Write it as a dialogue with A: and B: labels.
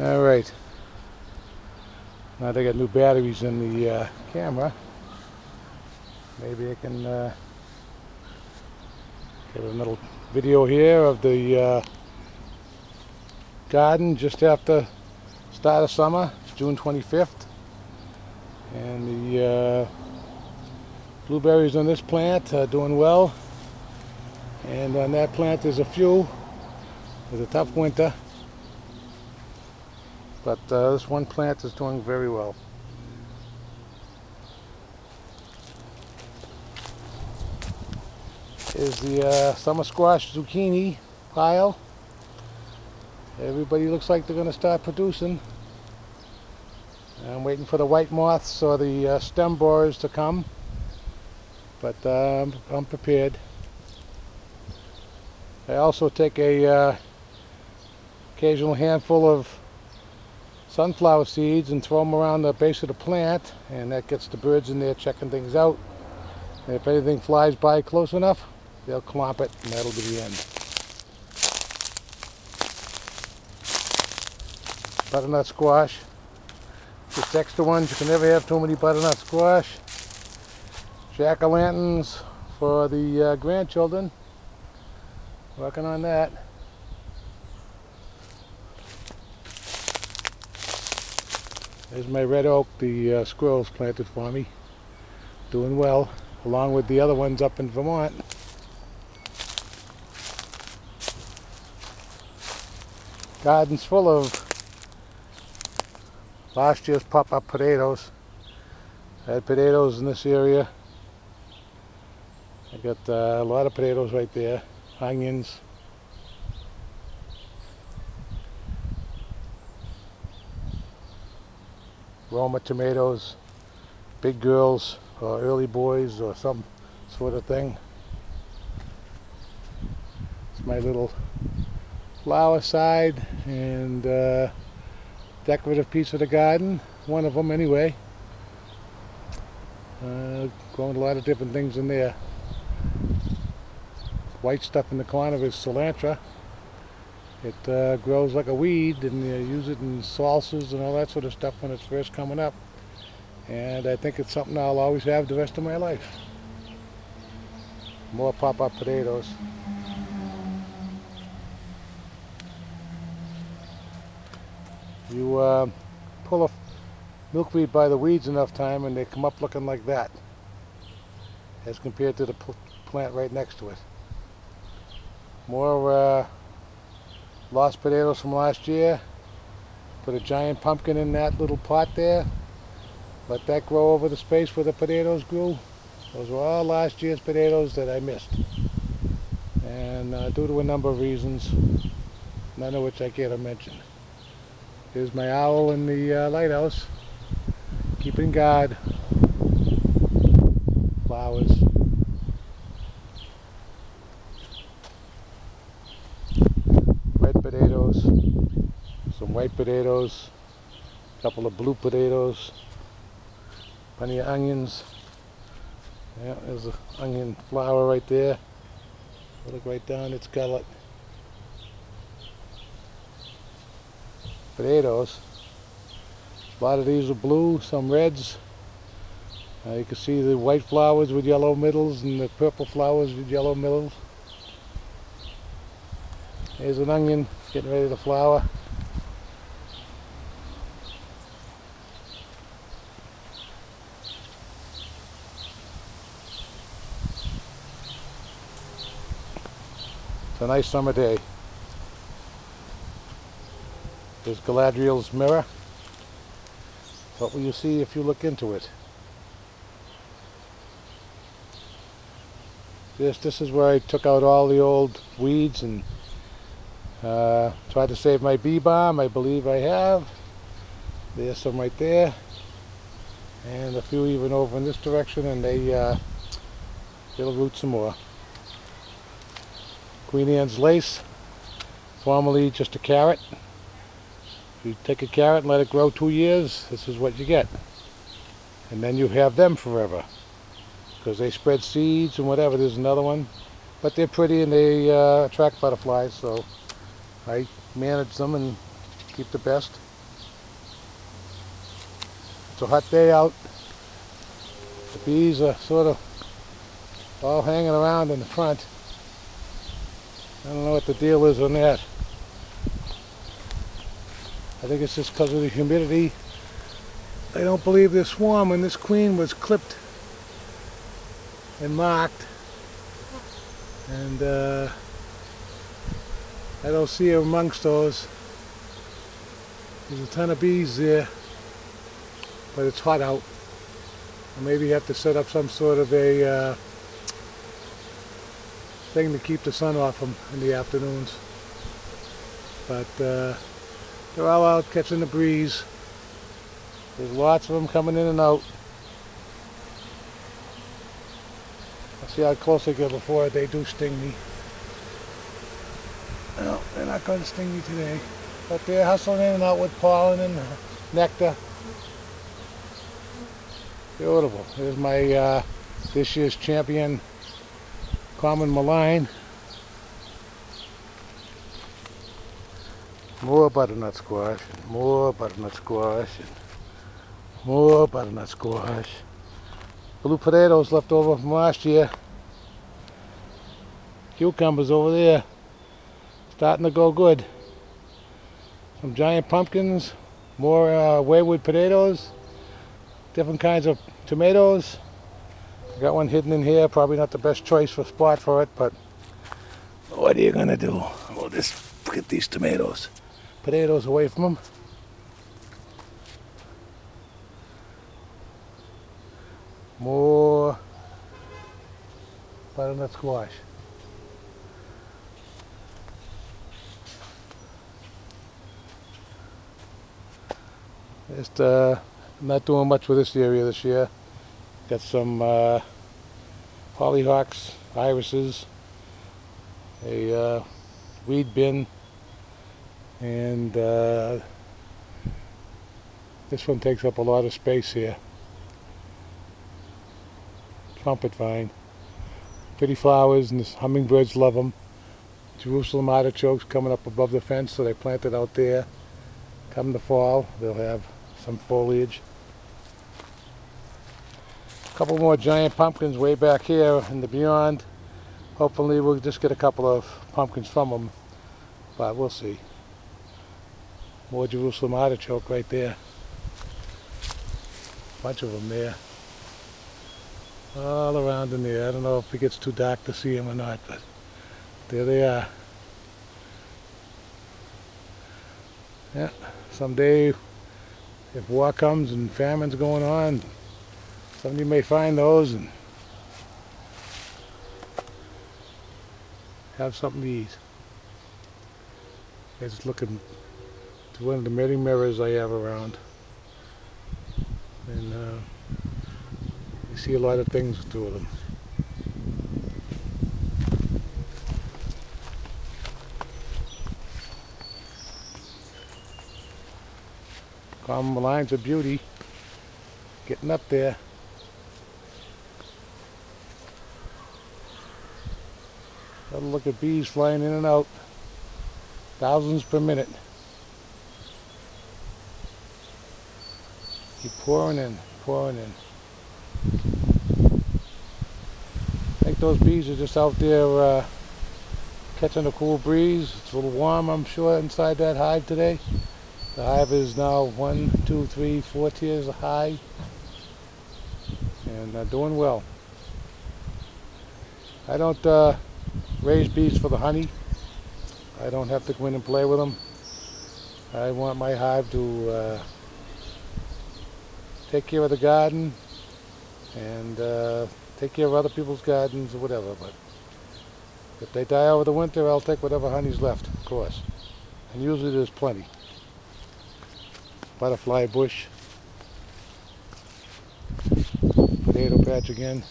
A: All right. Now they got new batteries in the camera. Maybe I can get a little video here of the garden just after start of summer. It's June 25th. And the blueberries on this plant are doing well. And on that plant there's a few. It was a tough winter. But this one plant is doing very well. Is the summer squash zucchini pile. Everybody looks like they're going to start producing. I'm waiting for the white moths or the stem borers to come, but I'm prepared. I also take a occasional handful of sunflower seeds and throw them around the base of the plant, and that gets the birds in there checking things out. And if anything flies by close enough, they'll clomp it, and that'll be the end. Butternut squash. Just extra ones. You can never have too many butternut squash. Jack-o'-lanterns for the grandchildren. Working on that. There's my red oak the squirrels planted for me. Doing well, along with the other ones up in Vermont. Garden's full of last year's pop-up potatoes. I had potatoes in this area. I got a lot of potatoes right there. Onions. Roma tomatoes. Big girls or early boys or some sort of thing. It's my little flower side and decorative piece of the garden. One of them anyway. Growing a lot of different things in there. White stuff in the corner is cilantro. It grows like a weed, and you use it in salsas and all that sort of stuff when it's first coming up. And I think it's something I'll always have the rest of my life. More pop-up potatoes. You pull a milkweed by the weeds enough time and they come up looking like that, as compared to the plant right next to it. More lost potatoes from last year. Put a giant pumpkin in that little pot there. Let that grow over the space where the potatoes grew. Those were all last year's potatoes that I missed. And due to a number of reasons, none of which I care to mention. Here's my owl in the lighthouse, keeping guard. Flowers. Red potatoes, some white potatoes, a couple of blue potatoes, plenty of onions. Yeah, there's an onion flower right there. Look right down its gullet. Potatoes. A lot of these are blue, some reds. You can see the white flowers with yellow middles and the purple flowers with yellow middles. Here's an onion getting ready to flower. It's a nice summer day. There's Galadriel's mirror. What will you see if you look into it? This is where I took out all the old weeds and tried to save my bee balm. I believe I have. There's some right there. And a few even over in this direction, and they'll root some more. Queen Anne's lace, formerly just a carrot. If you take a carrot and let it grow 2 years, this is what you get. And then you have them forever, because they spread seeds and whatever. There's another one, but they're pretty and they attract butterflies, so I manage them and keep the best. It's a hot day out. The bees are sort of all hanging around in the front. I don't know what the deal is on that. I think it's just because of the humidity. I don't believe they're swarming. This queen was clipped and marked, and I don't see her amongst those. There's a ton of bees there, but it's hot out. Or maybe you have to set up some sort of a thing to keep the sun off them in the afternoons. But they're all out catching the breeze. There's lots of them coming in and out. I'll see how close I get before they do sting me. No, they're not going to sting me today. But they're hustling in and out with pollen and nectar. Beautiful. Here's my this year's champion common mullein. More butternut squash, and more butternut squash, and more butternut squash. Blue potatoes left over from last year. Cucumbers over there, starting to go good. Some giant pumpkins, more wayward potatoes, different kinds of tomatoes. Got one hidden in here, probably not the best choice for spot for it, but what are you gonna do? We'll just get these potatoes away from them. More butternut squash. Just not doing much with this area this year. Got some hollyhocks, irises, a weed bin, and this one takes up a lot of space here. Trumpet vine. Pretty flowers, and the hummingbirds love them. Jerusalem artichokes coming up above the fence, so they planted out there. Come the fall, they'll have some foliage. A couple more giant pumpkins way back here in the beyond. Hopefully we'll just get a couple of pumpkins from them, but we'll see. More Jerusalem artichoke right there. Bunch of them there. All around in there. I don't know if it gets too dark to see them or not, but there they are. Yeah, someday if war comes and famine's going on, somebody may find those and have something to eat. Just looking to one of the many mirrors I have around, and you see a lot of things through them. Common mulleins of beauty, getting up there. Gotta look at bees flying in and out, thousands per minute. Keep pouring in, pouring in. I think those bees are just out there catching a cool breeze. It's a little warm, I'm sure, inside that hive today. The hive is now 1, 2, 3, 4 tiers high, and they're doing well. I don't raise bees for the honey. I don't have to go in and play with them. I want my hive to take care of the garden and take care of other people's gardens or whatever. But if they die over the winter, I'll take whatever honey's left, of course. And usually there's plenty. Butterfly bush. Potato patch again.